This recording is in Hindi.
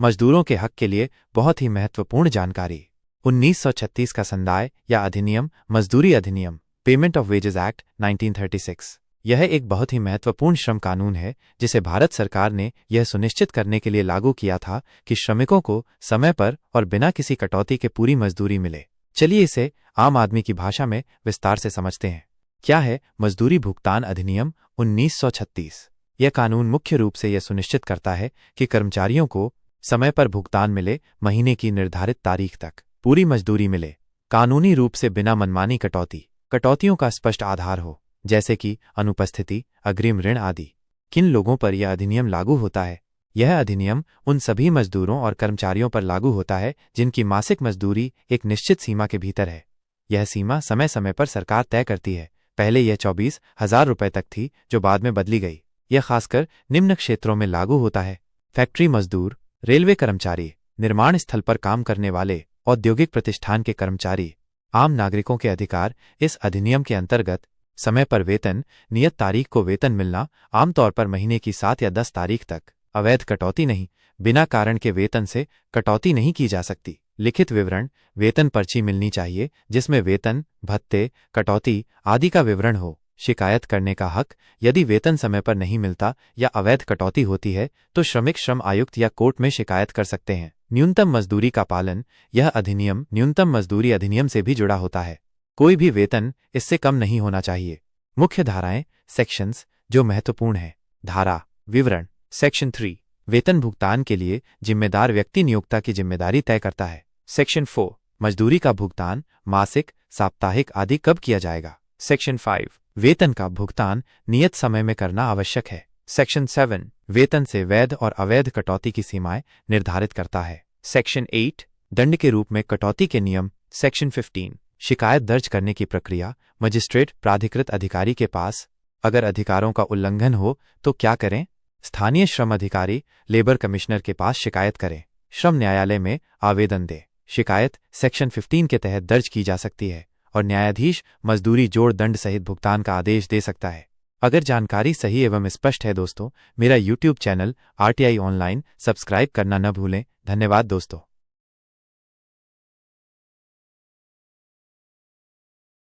मजदूरों के हक के लिए बहुत ही महत्वपूर्ण जानकारी। 1936 का संदाय या अधिनियम, मजदूरी अधिनियम, पेमेंट ऑफ वेजेस एक्ट 1936। यह एक बहुत ही महत्वपूर्ण श्रम कानून है जिसे भारत सरकार ने यह सुनिश्चित करने के लिए लागू किया था कि श्रमिकों को समय पर और बिना किसी कटौती के पूरी मजदूरी मिले। चलिए इसे आम आदमी की भाषा में विस्तार से समझते हैं। क्या है मजदूरी भुगतान अधिनियम 1936? यह कानून मुख्य रूप से यह सुनिश्चित करता है कि कर्मचारियों को समय पर भुगतान मिले, महीने की निर्धारित तारीख तक पूरी मजदूरी मिले, कानूनी रूप से बिना मनमानी कटौती, कटौतियों का स्पष्ट आधार हो, जैसे कि अनुपस्थिति, अग्रिम ऋण आदि। किन लोगों पर यह अधिनियम लागू होता है? यह अधिनियम उन सभी मजदूरों और कर्मचारियों पर लागू होता है जिनकी मासिक मजदूरी एक निश्चित सीमा के भीतर है। यह सीमा समय समय पर सरकार तय करती है। पहले यह 24,000 रुपये तक थी, जो बाद में बदली गई। यह खासकर निम्न क्षेत्रों में लागू होता है: फैक्ट्री मजदूर, रेलवे कर्मचारी, निर्माण स्थल पर काम करने वाले, औद्योगिक प्रतिष्ठान के कर्मचारी। आम नागरिकों के अधिकार। इस अधिनियम के अंतर्गत समय पर वेतन, नियत तारीख को वेतन मिलना, आमतौर पर महीने की 7 या 10 तारीख तक, अवैध कटौती नहीं, बिना कारण के वेतन से कटौती नहीं की जा सकती, लिखित विवरण, वेतन पर्ची मिलनी चाहिए जिसमें वेतन, भत्ते, कटौती आदि का विवरण हो, शिकायत करने का हक, यदि वेतन समय पर नहीं मिलता या अवैध कटौती होती है तो श्रमिक श्रम आयुक्त या कोर्ट में शिकायत कर सकते हैं। न्यूनतम मजदूरी का पालन। यह अधिनियम न्यूनतम मजदूरी अधिनियम से भी जुड़ा होता है। कोई भी वेतन इससे कम नहीं होना चाहिए। मुख्य धाराएं, सेक्शंस जो महत्वपूर्ण है। धारा विवरण। सेक्शन 3, वेतन भुगतान के लिए जिम्मेदार व्यक्ति नियोक्ता की जिम्मेदारी तय करता है। सेक्शन 4, मजदूरी का भुगतान मासिक, साप्ताहिक आदि कब किया जाएगा। सेक्शन 5, वेतन का भुगतान नियत समय में करना आवश्यक है। सेक्शन 7, वेतन से वैध और अवैध कटौती की सीमाएं निर्धारित करता है। सेक्शन 8, दंड के रूप में कटौती के नियम। सेक्शन 15, शिकायत दर्ज करने की प्रक्रिया। मजिस्ट्रेट प्राधिकृत अधिकारी के पास। अगर अधिकारों का उल्लंघन हो तो क्या करें? स्थानीय श्रम अधिकारी, लेबर कमिश्नर के पास शिकायत करें। श्रम न्यायालय में आवेदन दे। शिकायत सेक्शन 15 के तहत दर्ज की जा सकती है और न्यायाधीश मजदूरी जोड़ दंड सहित भुगतान का आदेश दे सकता है। अगर जानकारी सही एवं स्पष्ट है दोस्तों, मेरा YouTube channel RTI online subscribe करना न भूलें। धन्यवाद दोस्तों।